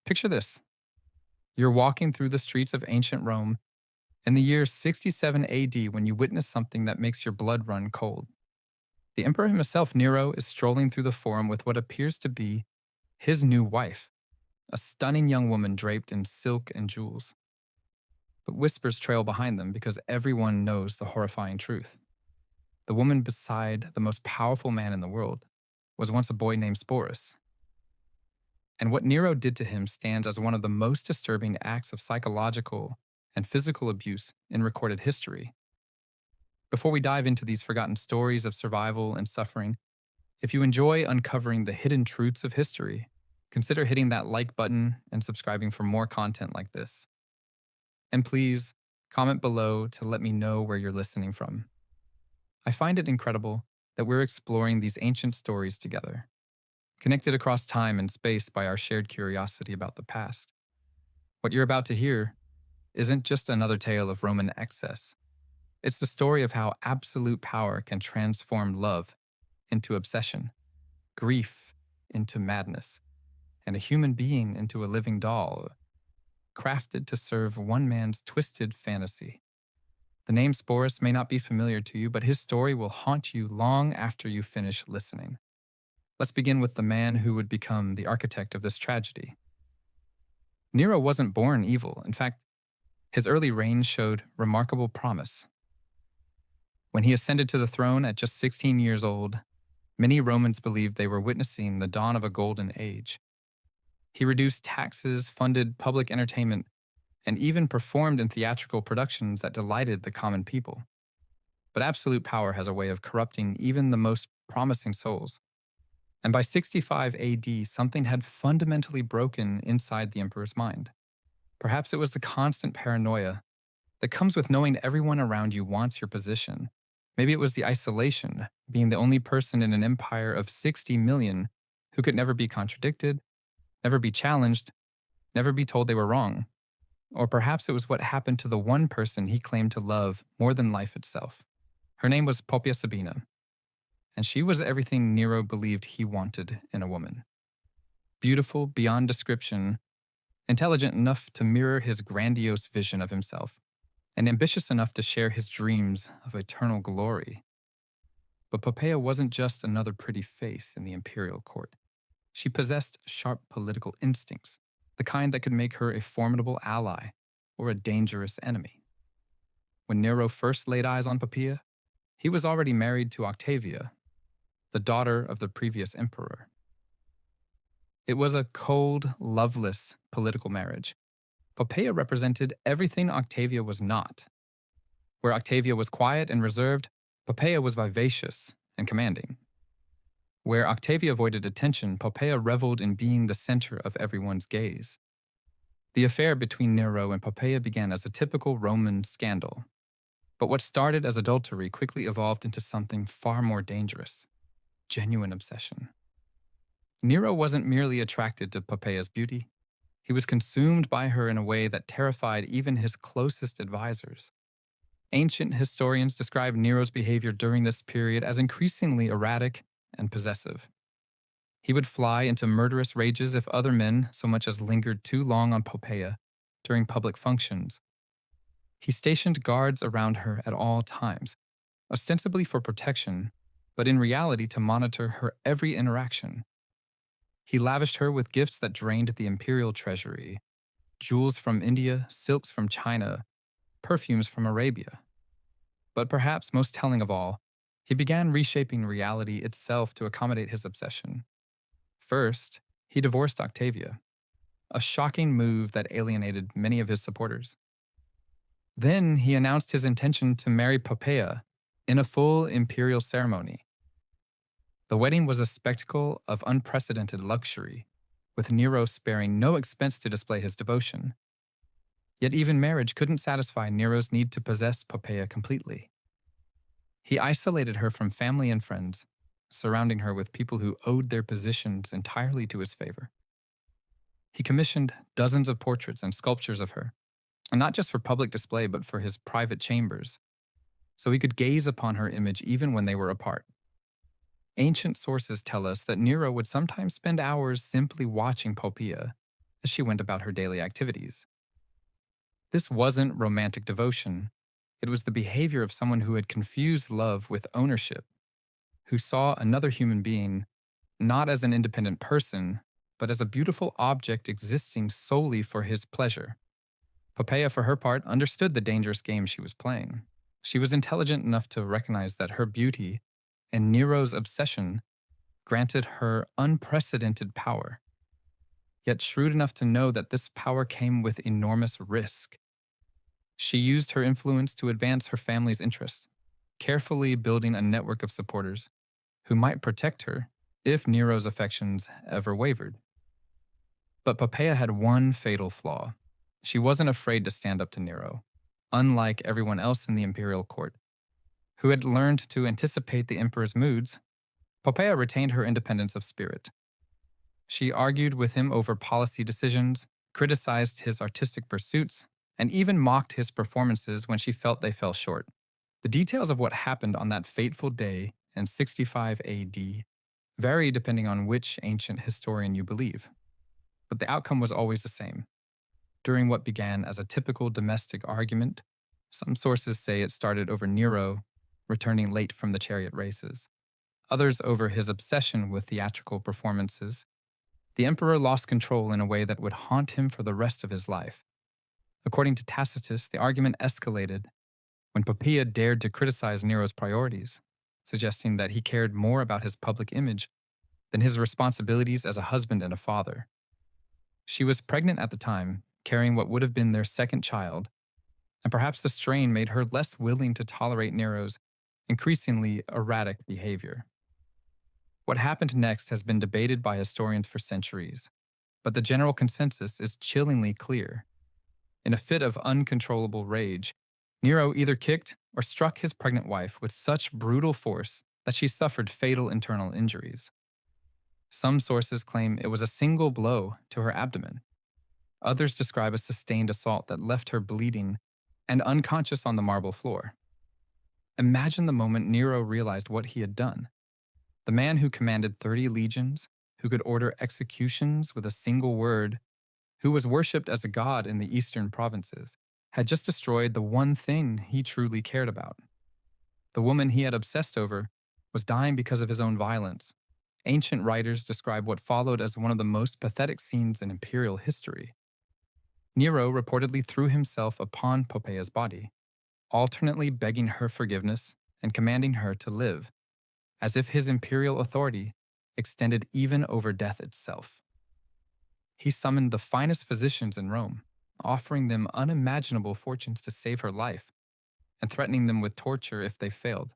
Picture this. You're walking through the streets of ancient Rome in the year 67 AD when you witness something that makes your blood run cold. The emperor himself, Nero, is strolling through the forum with what appears to be his new wife, a stunning young woman draped in silk and jewels. But whispers trail behind them because everyone knows the horrifying truth. The woman beside the most powerful man in the world was once a boy named Sporus. And what Nero did to him stands as one of the most disturbing acts of psychological and physical abuse in recorded history. Before we dive into these forgotten stories of survival and suffering, if you enjoy uncovering the hidden truths of history, consider hitting that like button and subscribing for more content like this. And please, comment below to let me know where you're listening from. I find it incredible that we're exploring these ancient stories together, connected across time and space by our shared curiosity about the past. What you're about to hear isn't just another tale of Roman excess. It's the story of how absolute power can transform love into obsession, grief into madness, and a human being into a living doll, crafted to serve one man's twisted fantasy. The name Sporus may not be familiar to you, but his story will haunt you long after you finish listening. Let's begin with the man who would become the architect of this tragedy. Nero wasn't born evil. In fact, his early reign showed remarkable promise. When he ascended to the throne at just 16 years old, many Romans believed they were witnessing the dawn of a golden age. He reduced taxes, funded public entertainment, and even performed in theatrical productions that delighted the common people. But absolute power has a way of corrupting even the most promising souls. And by 65 AD, something had fundamentally broken inside the emperor's mind. Perhaps it was the constant paranoia that comes with knowing everyone around you wants your position. Maybe it was the isolation, being the only person in an empire of 60 million who could never be contradicted, never be challenged, never be told they were wrong. Or perhaps it was what happened to the one person he claimed to love more than life itself. Her name was Poppaea Sabina, and she was everything Nero believed he wanted in a woman. Beautiful beyond description, intelligent enough to mirror his grandiose vision of himself, and ambitious enough to share his dreams of eternal glory. But Poppaea wasn't just another pretty face in the imperial court. She possessed sharp political instincts, the kind that could make her a formidable ally or a dangerous enemy. When Nero first laid eyes on Poppaea, he was already married to Octavia, the daughter of the previous emperor. It was a cold, loveless political marriage. Poppaea represented everything Octavia was not. Where Octavia was quiet and reserved, Poppaea was vivacious and commanding. Where Octavia avoided attention, Poppaea reveled in being the center of everyone's gaze. The affair between Nero and Poppaea began as a typical Roman scandal. But what started as adultery quickly evolved into something far more dangerous: genuine obsession. Nero wasn't merely attracted to Poppaea's beauty. He was consumed by her in a way that terrified even his closest advisors. Ancient historians describe Nero's behavior during this period as increasingly erratic and possessive. He would fly into murderous rages if other men so much as lingered too long on Poppaea during public functions. He stationed guards around her at all times, ostensibly for protection, but in reality to monitor her every interaction. He lavished her with gifts that drained the imperial treasury: jewels from India, silks from China, perfumes from Arabia. But perhaps most telling of all, he began reshaping reality itself to accommodate his obsession. First, he divorced Octavia, a shocking move that alienated many of his supporters. Then he announced his intention to marry Poppaea in a full imperial ceremony. The wedding was a spectacle of unprecedented luxury, with Nero sparing no expense to display his devotion. Yet even marriage couldn't satisfy Nero's need to possess Poppaea completely. He isolated her from family and friends, surrounding her with people who owed their positions entirely to his favor. He commissioned dozens of portraits and sculptures of her, and not just for public display but for his private chambers, so he could gaze upon her image even when they were apart. Ancient sources tell us that Nero would sometimes spend hours simply watching Poppaea, as she went about her daily activities. This wasn't romantic devotion. It was the behavior of someone who had confused love with ownership, who saw another human being not as an independent person, but as a beautiful object existing solely for his pleasure. Poppaea, for her part, understood the dangerous game she was playing. She was intelligent enough to recognize that her beauty and Nero's obsession granted her unprecedented power, yet shrewd enough to know that this power came with enormous risk. She used her influence to advance her family's interests, carefully building a network of supporters who might protect her if Nero's affections ever wavered. But Poppaea had one fatal flaw. She wasn't afraid to stand up to Nero, unlike everyone else in the imperial court, who had learned to anticipate the emperor's moods. Poppaea retained her independence of spirit. She argued with him over policy decisions, criticized his artistic pursuits, and even mocked his performances when she felt they fell short. The details of what happened on that fateful day in 65 AD vary depending on which ancient historian you believe, but the outcome was always the same. During what began as a typical domestic argument, some sources say it started over Nero returning late from the chariot races, others over his obsession with theatrical performances. The emperor lost control in a way that would haunt him for the rest of his life. According to Tacitus, the argument escalated when Poppaea dared to criticize Nero's priorities, suggesting that he cared more about his public image than his responsibilities as a husband and a father. She was pregnant at the time, carrying what would have been their second child, and perhaps the strain made her less willing to tolerate Nero's increasingly erratic behavior. What happened next has been debated by historians for centuries, but the general consensus is chillingly clear. In a fit of uncontrollable rage, Nero either kicked or struck his pregnant wife with such brutal force that she suffered fatal internal injuries. Some sources claim it was a single blow to her abdomen. Others describe a sustained assault that left her bleeding and unconscious on the marble floor. Imagine the moment Nero realized what he had done. The man who commanded 30 legions, who could order executions with a single word, who was worshipped as a god in the eastern provinces, had just destroyed the one thing he truly cared about. The woman he had obsessed over was dying because of his own violence. Ancient writers describe what followed as one of the most pathetic scenes in imperial history. Nero reportedly threw himself upon Poppaea's body, alternately begging her forgiveness and commanding her to live, as if his imperial authority extended even over death itself. He summoned the finest physicians in Rome, offering them unimaginable fortunes to save her life, and threatening them with torture if they failed.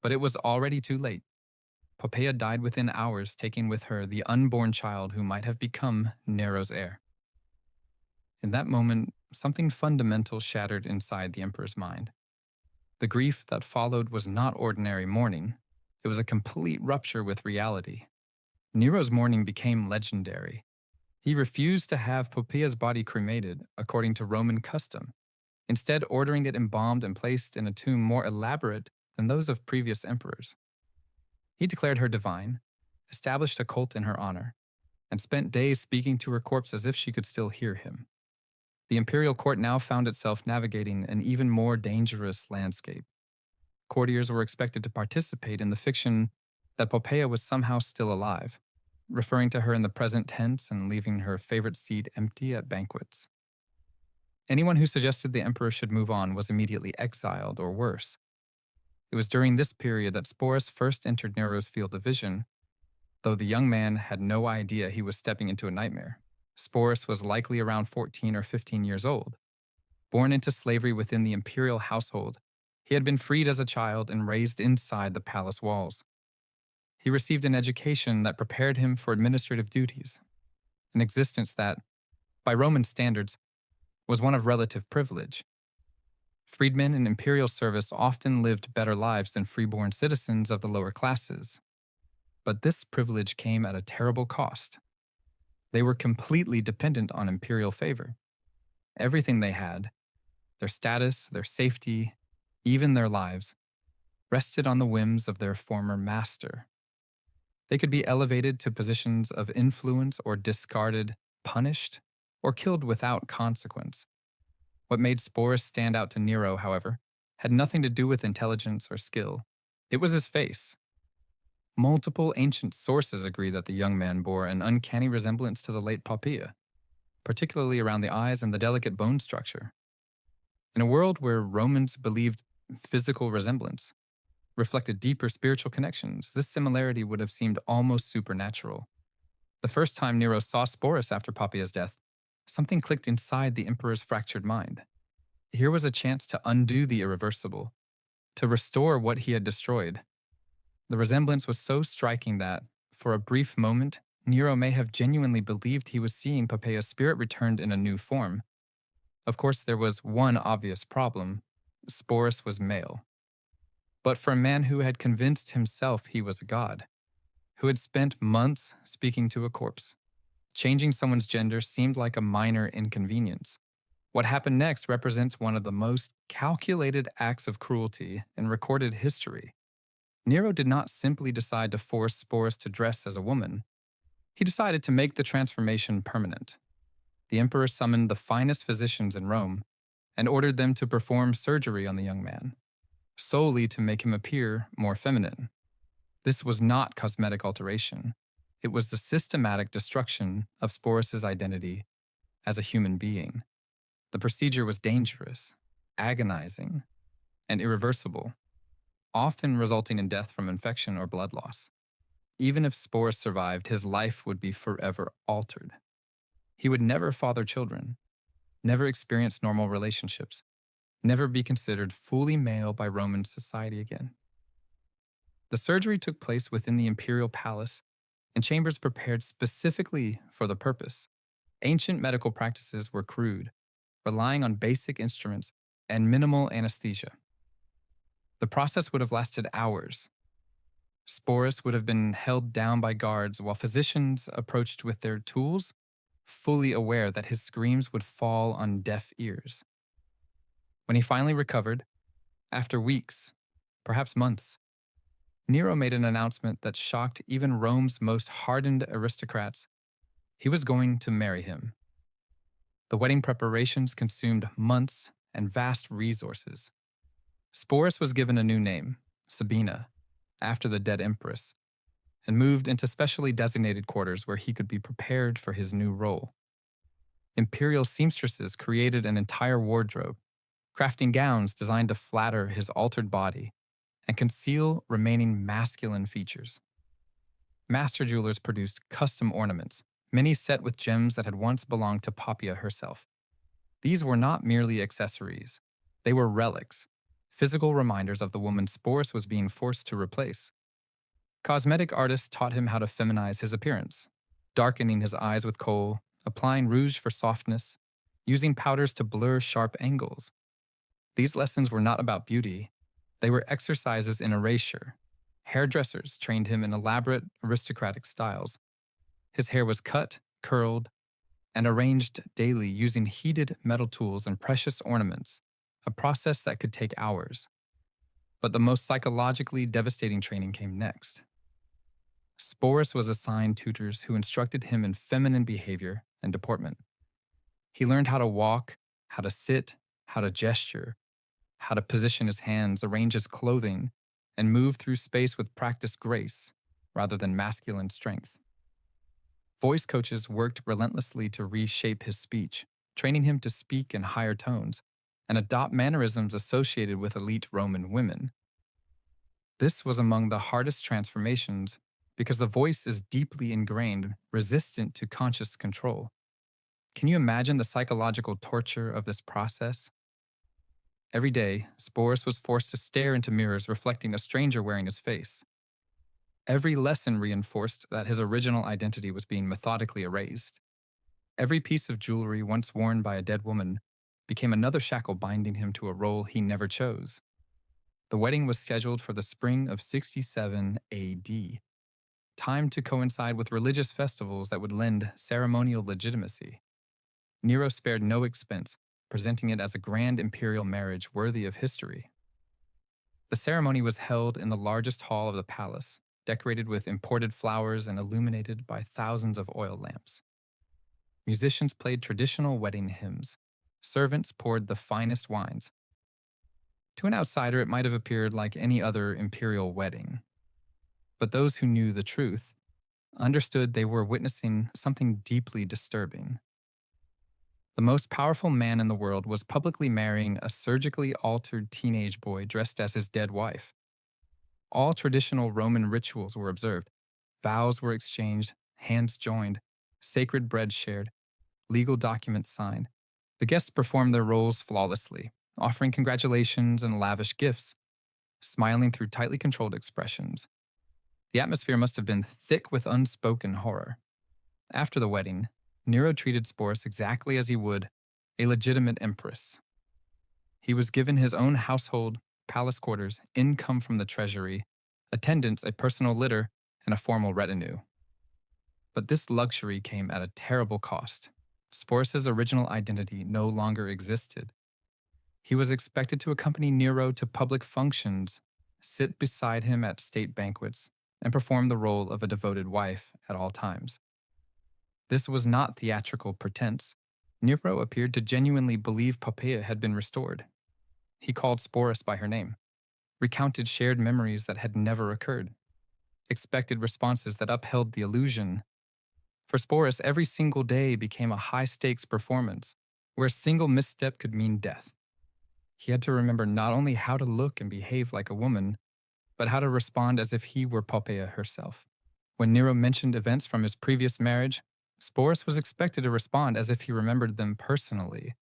But it was already too late. Poppaea died within hours, taking with her the unborn child who might have become Nero's heir. In that moment, something fundamental shattered inside the emperor's mind. The grief that followed was not ordinary mourning. It was a complete rupture with reality. Nero's mourning became legendary. He refused to have Poppaea's body cremated according to Roman custom, instead ordering it embalmed and placed in a tomb more elaborate than those of previous emperors. He declared her divine, established a cult in her honor, and spent days speaking to her corpse as if she could still hear him. The imperial court now found itself navigating an even more dangerous landscape. Courtiers were expected to participate in the fiction that Poppaea was somehow still alive, referring to her in the present tense and leaving her favorite seat empty at banquets. Anyone who suggested the emperor should move on was immediately exiled or worse. It was during this period that Sporus first entered Nero's field of vision, though the young man had no idea he was stepping into a nightmare. Sporus was likely around 14 or 15 years old. Born into slavery within the imperial household, he had been freed as a child and raised inside the palace walls. He received an education that prepared him for administrative duties, an existence that, by Roman standards, was one of relative privilege. Freedmen in imperial service often lived better lives than freeborn citizens of the lower classes. But this privilege came at a terrible cost. They were completely dependent on imperial favor. Everything they had, their status, their safety, even their lives, rested on the whims of their former master. They could be elevated to positions of influence or discarded punished, or killed without consequence. What made Sporus stand out to Nero, however, had nothing to do with intelligence or skill. It was his face. Multiple ancient sources agree that the young man bore an uncanny resemblance to the late Poppaea, particularly around the eyes and the delicate bone structure. In a world where Romans believed physical resemblance reflected deeper spiritual connections, this similarity would have seemed almost supernatural. The first time Nero saw Sporus after Poppaea's death, something clicked inside the emperor's fractured mind. Here was a chance to undo the irreversible, to restore what he had destroyed. The resemblance was so striking that, for a brief moment, Nero may have genuinely believed he was seeing Poppaea's spirit returned in a new form. Of course, there was one obvious problem. Sporus was male. But for a man who had convinced himself he was a god, who had spent months speaking to a corpse, changing someone's gender seemed like a minor inconvenience. What happened next represents one of the most calculated acts of cruelty in recorded history. Nero did not simply decide to force Sporus to dress as a woman. He decided to make the transformation permanent. The emperor summoned the finest physicians in Rome and ordered them to perform surgery on the young man, solely to make him appear more feminine. This was not cosmetic alteration. It was the systematic destruction of Sporus's identity as a human being. The procedure was dangerous, agonizing, and irreversible, often resulting in death from infection or blood loss. Even if Sporus survived, his life would be forever altered. He would never father children, never experience normal relationships, never be considered fully male by Roman society again. The surgery took place within the imperial palace in chambers prepared specifically for the purpose. Ancient medical practices were crude, relying on basic instruments and minimal anesthesia. The process would have lasted hours. Sporus would have been held down by guards while physicians approached with their tools, fully aware that his screams would fall on deaf ears. When he finally recovered, after weeks, perhaps months, Nero made an announcement that shocked even Rome's most hardened aristocrats. He was going to marry him. The wedding preparations consumed months and vast resources. Sporus was given a new name, Sabina, after the dead empress, and moved into specially designated quarters where he could be prepared for his new role. Imperial seamstresses created an entire wardrobe, crafting gowns designed to flatter his altered body and conceal remaining masculine features. Master jewelers produced custom ornaments, many set with gems that had once belonged to Poppaea herself. These were not merely accessories. They were relics, physical reminders of the woman Sporus was being forced to replace. Cosmetic artists taught him how to feminize his appearance, darkening his eyes with kohl, applying rouge for softness, using powders to blur sharp angles. These lessons were not about beauty. They were exercises in erasure. Hairdressers trained him in elaborate, aristocratic styles. His hair was cut, curled, and arranged daily using heated metal tools and precious ornaments, a process that could take hours. But the most psychologically devastating training came next. Sporus was assigned tutors who instructed him in feminine behavior and deportment. He learned how to walk, how to sit, how to gesture, how to position his hands, arrange his clothing, and move through space with practiced grace rather than masculine strength. Voice coaches worked relentlessly to reshape his speech, training him to speak in higher tones and adopt mannerisms associated with elite Roman women. This was among the hardest transformations because the voice is deeply ingrained, resistant to conscious control. Can you imagine the psychological torture of this process? Every day, Sporus was forced to stare into mirrors reflecting a stranger wearing his face. Every lesson reinforced that his original identity was being methodically erased. Every piece of jewelry once worn by a dead woman became another shackle binding him to a role he never chose. The wedding was scheduled for the spring of 67 AD, timed to coincide with religious festivals that would lend ceremonial legitimacy. Nero spared no expense, presenting it as a grand imperial marriage worthy of history. The ceremony was held in the largest hall of the palace, decorated with imported flowers and illuminated by thousands of oil lamps. Musicians played traditional wedding hymns. Servants poured the finest wines. To an outsider, it might have appeared like any other imperial wedding. But those who knew the truth understood they were witnessing something deeply disturbing. The most powerful man in the world was publicly marrying a surgically altered teenage boy dressed as his dead wife. All traditional Roman rituals were observed. Vows were exchanged, hands joined, sacred bread shared, legal documents signed. The guests performed their roles flawlessly, offering congratulations and lavish gifts, smiling through tightly controlled expressions. The atmosphere must have been thick with unspoken horror. After the wedding, Nero treated Sporus exactly as he would a legitimate empress. He was given his own household, palace quarters, income from the treasury, attendants, a personal litter, and a formal retinue. But this luxury came at a terrible cost. Sporus's original identity no longer existed. He was expected to accompany Nero to public functions, sit beside him at state banquets, and perform the role of a devoted wife at all times. This was not theatrical pretense. Nero appeared to genuinely believe Poppaea had been restored. He called Sporus by her name, recounted shared memories that had never occurred, expected responses that upheld the illusion. For Sporus, every single day became a high-stakes performance, where a single misstep could mean death. He had to remember not only how to look and behave like a woman, but how to respond as if he were Poppaea herself. When Nero mentioned events from his previous marriage, Sporus was expected to respond as if he remembered them personally.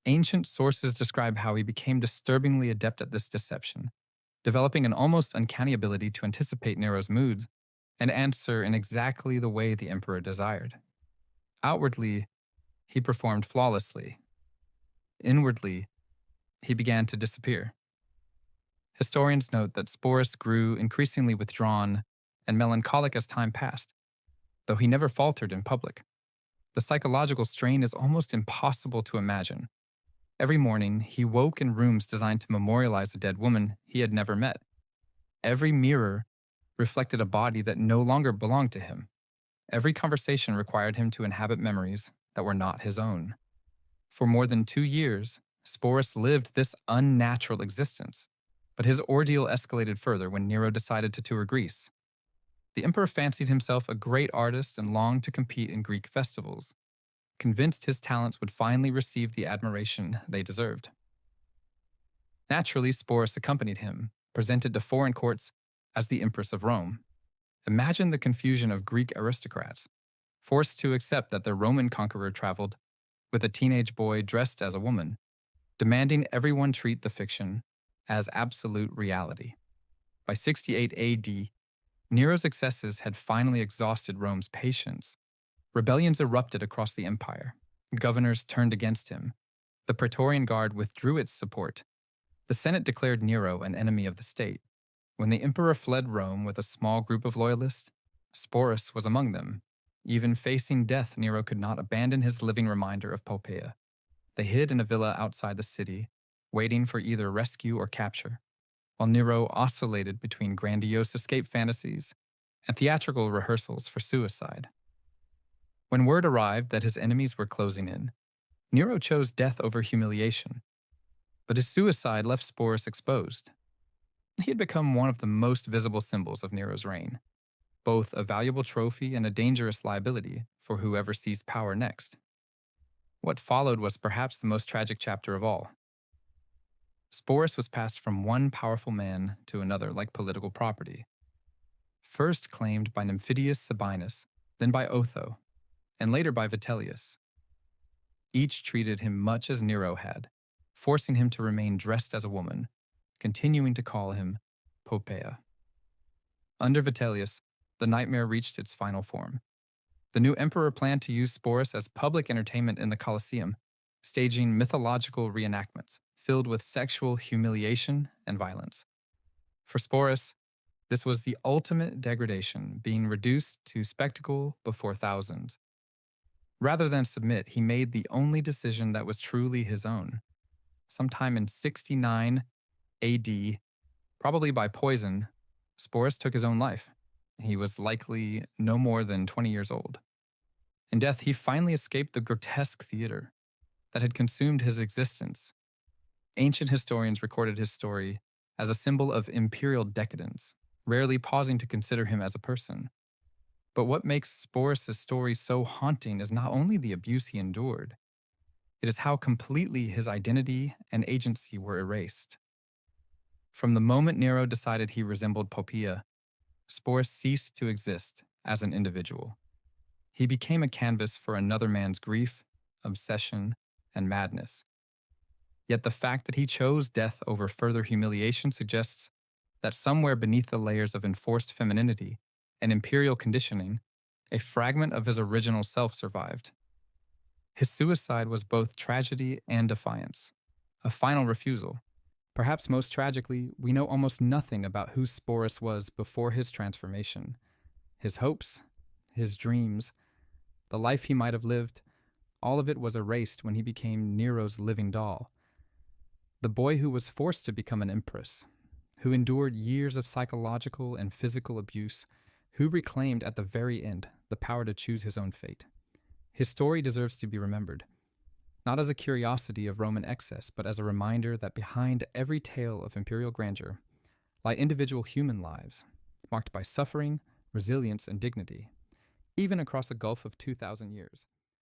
Ancient sources describe how he became disturbingly adept at this deception, developing an almost uncanny ability to anticipate Nero's moods and answer in exactly the way the emperor desired. Outwardly, he performed flawlessly. Inwardly, he began to disappear. Historians note that Sporus grew increasingly withdrawn and melancholic as time passed, though he never faltered in public. The psychological strain is almost impossible to imagine. Every morning, he woke in rooms designed to memorialize a dead woman he had never met. Every mirror reflected a body that no longer belonged to him. Every conversation required him to inhabit memories that were not his own. For more than 2 years, Sporus lived this unnatural existence, but his ordeal escalated further when Nero decided to tour Greece. The emperor fancied himself a great artist and longed to compete in Greek festivals, convinced his talents would finally receive the admiration they deserved. Naturally, Sporus accompanied him, presented to foreign courts as the Empress of Rome. Imagine the confusion of Greek aristocrats, forced to accept that their Roman conqueror traveled with a teenage boy dressed as a woman, demanding everyone treat the fiction as absolute reality. By 68 AD, Nero's excesses had finally exhausted Rome's patience. Rebellions erupted across the empire. Governors turned against him. The Praetorian Guard withdrew its support. The Senate declared Nero an enemy of the state. When the emperor fled Rome with a small group of loyalists, Sporus was among them. Even facing death, Nero could not abandon his living reminder of Poppaea. They hid in a villa outside the city, waiting for either rescue or capture, while Nero oscillated between grandiose escape fantasies and theatrical rehearsals for suicide. When word arrived that his enemies were closing in, Nero chose death over humiliation. But his suicide left Sporus exposed. He had become one of the most visible symbols of Nero's reign, both a valuable trophy and a dangerous liability for whoever seized power next. What followed was perhaps the most tragic chapter of all. Sporus was passed from one powerful man to another like political property. First claimed by Nymphidius Sabinus, then by Otho, and later by Vitellius. Each treated him much as Nero had, forcing him to remain dressed as a woman, continuing to call him Poppaea. Under Vitellius, the nightmare reached its final form. The new emperor planned to use Sporus as public entertainment in the Colosseum, staging mythological reenactments filled with sexual humiliation and violence. For Sporus, this was the ultimate degradation, being reduced to spectacle before thousands. Rather than submit, he made the only decision that was truly his own. Sometime in 69 AD, probably by poison, Sporus took his own life. He was likely no more than 20 years old. In death, he finally escaped the grotesque theater that had consumed his existence. Ancient historians recorded his story as a symbol of imperial decadence, rarely pausing to consider him as a person. But what makes Sporus' story so haunting is not only the abuse he endured, it is how completely his identity and agency were erased. From the moment Nero decided he resembled Poppaea, Sporus ceased to exist as an individual. He became a canvas for another man's grief, obsession, and madness. Yet the fact that he chose death over further humiliation suggests that somewhere beneath the layers of enforced femininity and imperial conditioning, a fragment of his original self survived. His suicide was both tragedy and defiance, a final refusal. Perhaps most tragically, we know almost nothing about who Sporus was before his transformation. His hopes, his dreams, the life he might have lived, all of it was erased when he became Nero's living doll. The boy who was forced to become an empress, who endured years of psychological and physical abuse, who reclaimed at the very end the power to choose his own fate. His story deserves to be remembered, not as a curiosity of Roman excess, but as a reminder that behind every tale of imperial grandeur lie individual human lives, marked by suffering, resilience, and dignity, even across a gulf of 2,000 years.